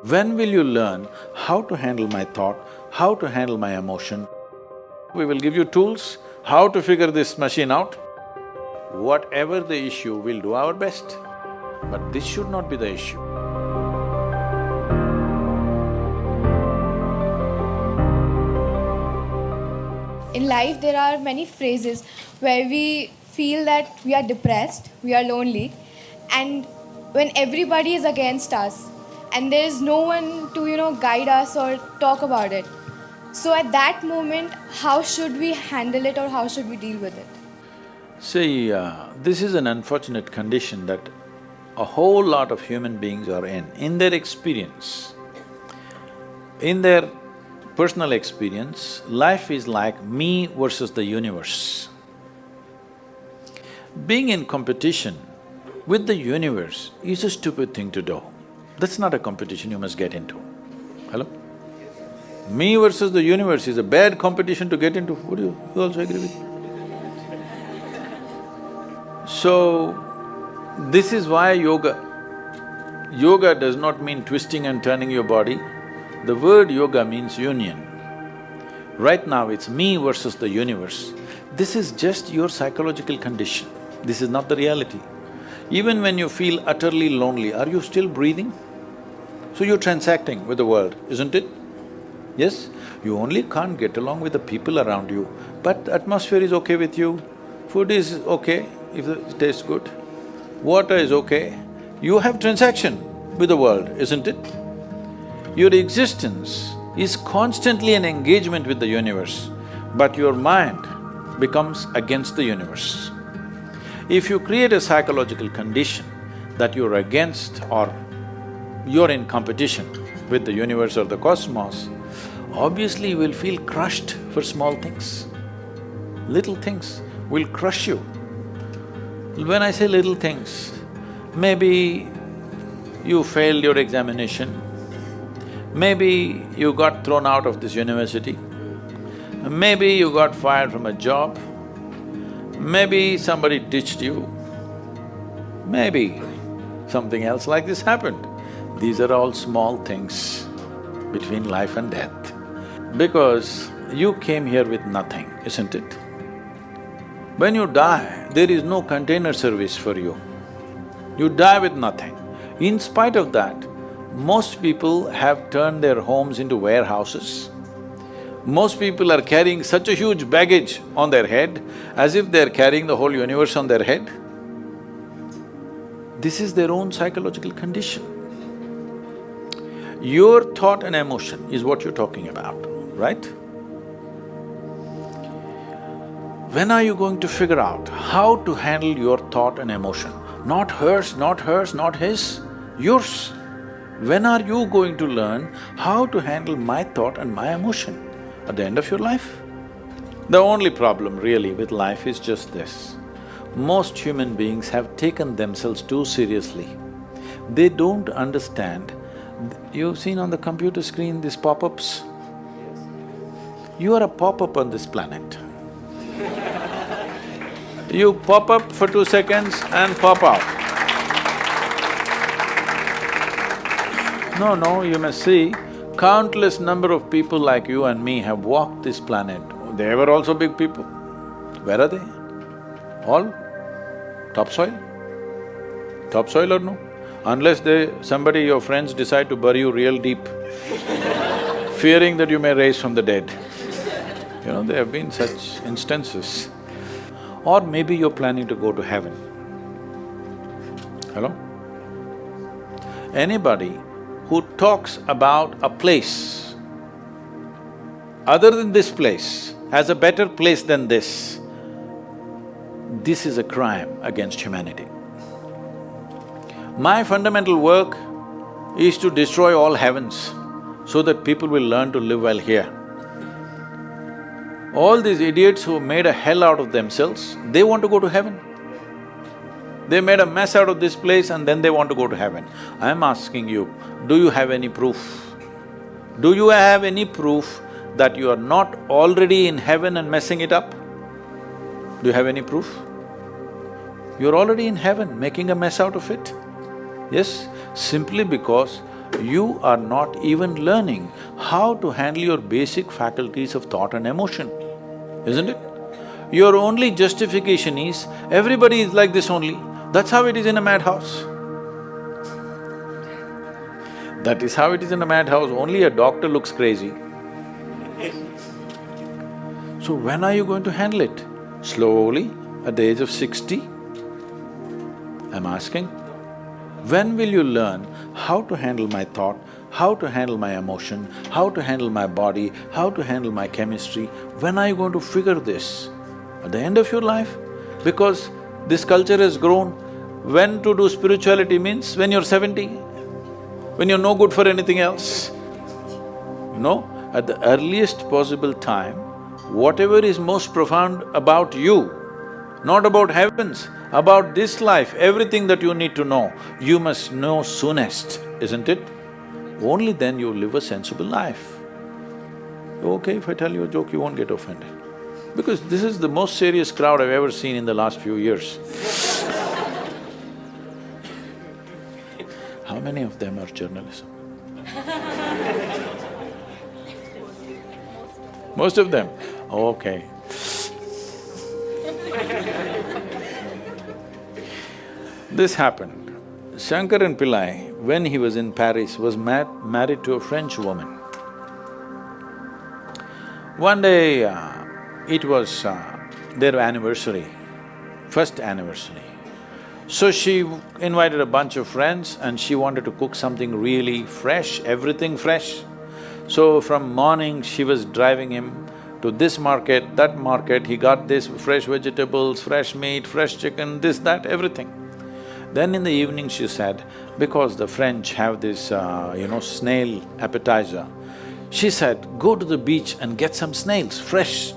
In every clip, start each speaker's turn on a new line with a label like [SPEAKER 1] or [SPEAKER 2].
[SPEAKER 1] When will you learn how to handle my thought, how to handle my emotion? We will give you tools, how to figure this machine out. Whatever the issue, we'll do our best. But this should not be the issue.
[SPEAKER 2] In life, there are many phases where we feel that we are depressed, we are lonely, and when everybody is against us and there is no one to, guide us or talk about it. So at that moment, how should we handle it or how should we deal with it?
[SPEAKER 1] See, this is an unfortunate condition that a whole lot of human beings are in their experience. In their personal experience, life is like me versus the universe. Being in competition with the universe is a stupid thing to do. That's not a competition you must get into. Hello? Me versus the universe is a bad competition to get into. Would you also agree with me? So, this is why yoga does not mean twisting and turning your body. The word yoga means union. Right now it's me versus the universe. This is just your psychological condition. This is not the reality. Even when you feel utterly lonely, are you still breathing? So you're transacting with the world, isn't it? Yes? You only can't get along with the people around you, but the atmosphere is okay with you, food is okay if it tastes good, water is okay. You have transaction with the world, isn't it? Your existence is constantly an engagement with the universe, but your mind becomes against the universe. If you create a psychological condition that you're against or you're in competition with the universe or the cosmos, obviously you will feel crushed for small things. Little things will crush you. When I say little things, maybe you failed your examination, maybe you got thrown out of this university, maybe you got fired from a job, maybe somebody ditched you, maybe something else like this happened. These are all small things between life and death. Because you came here with nothing, isn't it? When you die, there is no container service for you. You die with nothing. In spite of that, most people have turned their homes into warehouses. Most people are carrying such a huge baggage on their head as if they're carrying the whole universe on their head. This is their own psychological condition. Your thought and emotion is what you're talking about, right? When are you going to figure out how to handle your thought and emotion? Not hers, not hers, not his, yours. When are you going to learn how to handle my thought and my emotion? At the end of your life? The only problem really with life is just this. Most human beings have taken themselves too seriously. They don't understand. You've seen on the computer screen these pop-ups? You are a pop-up on this planet. You pop up for 2 seconds and pop out. No, you must see, countless number of people like you and me have walked this planet. They were also big people. Where are they? All topsoil? Topsoil or no? Unless somebody, your friends decide to bury you real deep, fearing that you may rise from the dead. There have been such instances. Or maybe you're planning to go to heaven. Hello? Anybody who talks about a place other than this place as a better place than this is a crime against humanity. My fundamental work is to destroy all heavens so that people will learn to live well here. All these idiots who made a hell out of themselves, they want to go to heaven. They made a mess out of this place and then they want to go to heaven. I'm asking you, do you have any proof? Do you have any proof that you are not already in heaven and messing it up? Do you have any proof? You're already in heaven, making a mess out of it. Yes, simply because you are not even learning how to handle your basic faculties of thought and emotion, isn't it? Your only justification is, everybody is like this only, that's how it is in a madhouse. That is how it is in a madhouse, only a doctor looks crazy. So when are you going to handle it? Slowly, at the age of 60? I'm asking. When will you learn how to handle my thought, how to handle my emotion, how to handle my body, how to handle my chemistry? When are you going to figure this? At the end of your life? Because this culture has grown. When to do spirituality means when you're 70, when you're no good for anything else. No, at the earliest possible time, whatever is most profound about you, not about heavens, about this life, everything that you need to know, you must know soonest, isn't it? Only then you live a sensible life. Okay, if I tell you a joke, you won't get offended. Because this is the most serious crowd I've ever seen in the last few years. How many of them are journalism? Most of them? Okay. This happened. Shankaran Pillai, when he was in Paris, was married to a French woman. One day, it was their anniversary, first anniversary. So she invited a bunch of friends and she wanted to cook something really fresh, everything fresh. So from morning, she was driving him to this market, that market, he got this fresh vegetables, fresh meat, fresh chicken, this, that, everything. Then in the evening she said, because the French have this, snail appetizer, she said, go to the beach and get some snails, fresh,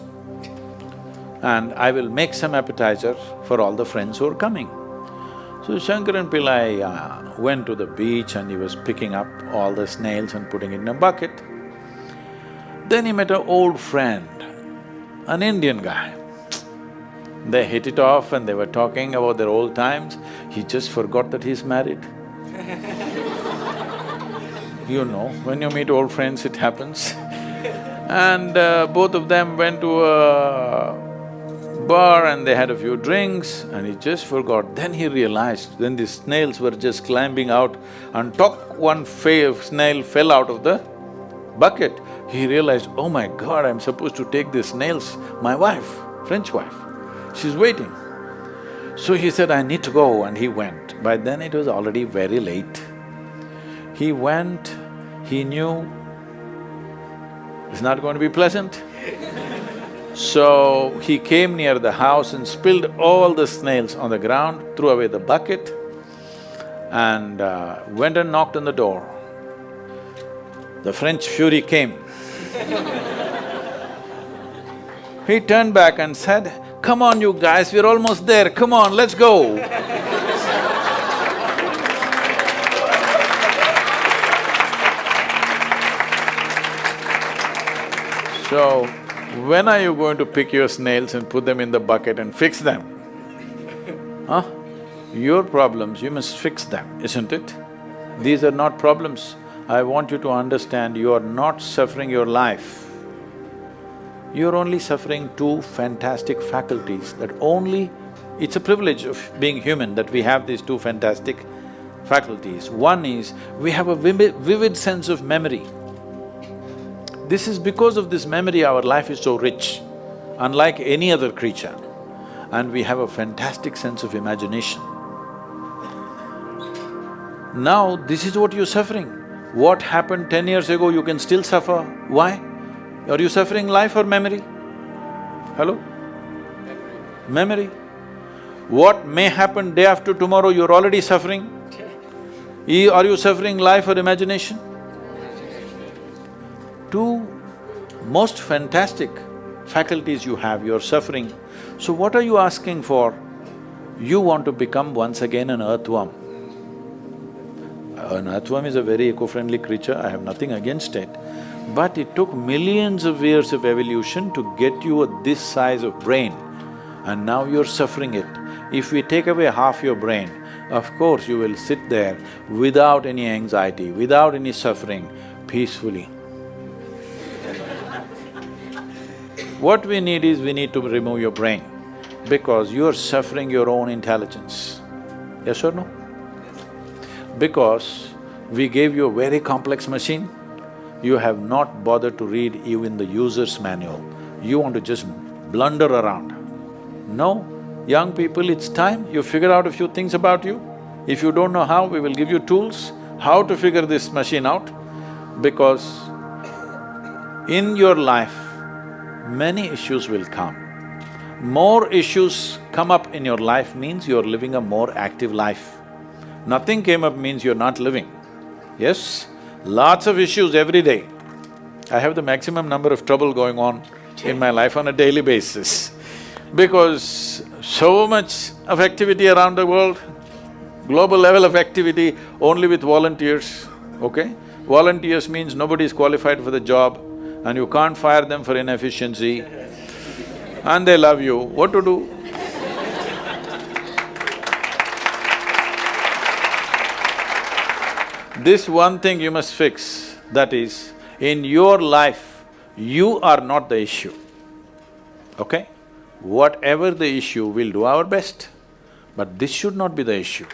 [SPEAKER 1] and I will make some appetizer for all the friends who are coming. So Shankaran Pillai went to the beach and he was picking up all the snails and putting it in a bucket. Then he met an old friend, an Indian guy. They hit it off and they were talking about their old times. He just forgot that he's married. You know, when you meet old friends, it happens. And both of them went to a bar and they had a few drinks and he just forgot. Then he realized, when these snails were just climbing out and one snail fell out of the bucket, he realized, oh my God, I'm supposed to take these snails, my wife, French wife, she's waiting. So he said, I need to go, and he went. By then it was already very late. He went, he knew it's not going to be pleasant. So he came near the house and spilled all the snails on the ground, threw away the bucket and went and knocked on the door. The French fury came. He turned back and said, come on you guys, we're almost there, come on, let's go. So, when are you going to pick your snails and put them in the bucket and fix them? Huh? Your problems, you must fix them, isn't it? These are not problems. I want you to understand, you are not suffering your life. You're only suffering two fantastic faculties that only… It's a privilege of being human that we have these two fantastic faculties. One is, we have a vivid sense of memory. This is because of this memory our life is so rich, unlike any other creature. And we have a fantastic sense of imagination. Now, this is what you're suffering. What happened 10 years ago, you can still suffer. Why? Are you suffering life or memory? Hello? Memory. What may happen day after tomorrow, you're already suffering. Are you suffering life or imagination? Two most fantastic faculties you have, you're suffering. So what are you asking for? You want to become once again an earthworm. An earthworm is a very eco-friendly creature, I have nothing against it. But it took millions of years of evolution to get you this size of brain, and now you're suffering it. If we take away half your brain, of course you will sit there without any anxiety, without any suffering, peacefully. What we need is, we need to remove your brain, because you are suffering your own intelligence. Yes or no? Because we gave you a very complex machine, you have not bothered to read even the user's manual. You want to just blunder around. No, young people, it's time you figure out a few things about you. If you don't know how, we will give you tools how to figure this machine out, because in your life, many issues will come. More issues come up in your life means you're living a more active life. Nothing came up means you're not living. Yes, lots of issues every day. I have the maximum number of trouble going on in my life on a daily basis, because so much of activity around the world, global level of activity only with volunteers, okay? Volunteers means nobody is qualified for the job and you can't fire them for inefficiency and they love you, what to do? This one thing you must fix, that is, in your life, you are not the issue, okay? Whatever the issue, we'll do our best, but this should not be the issue.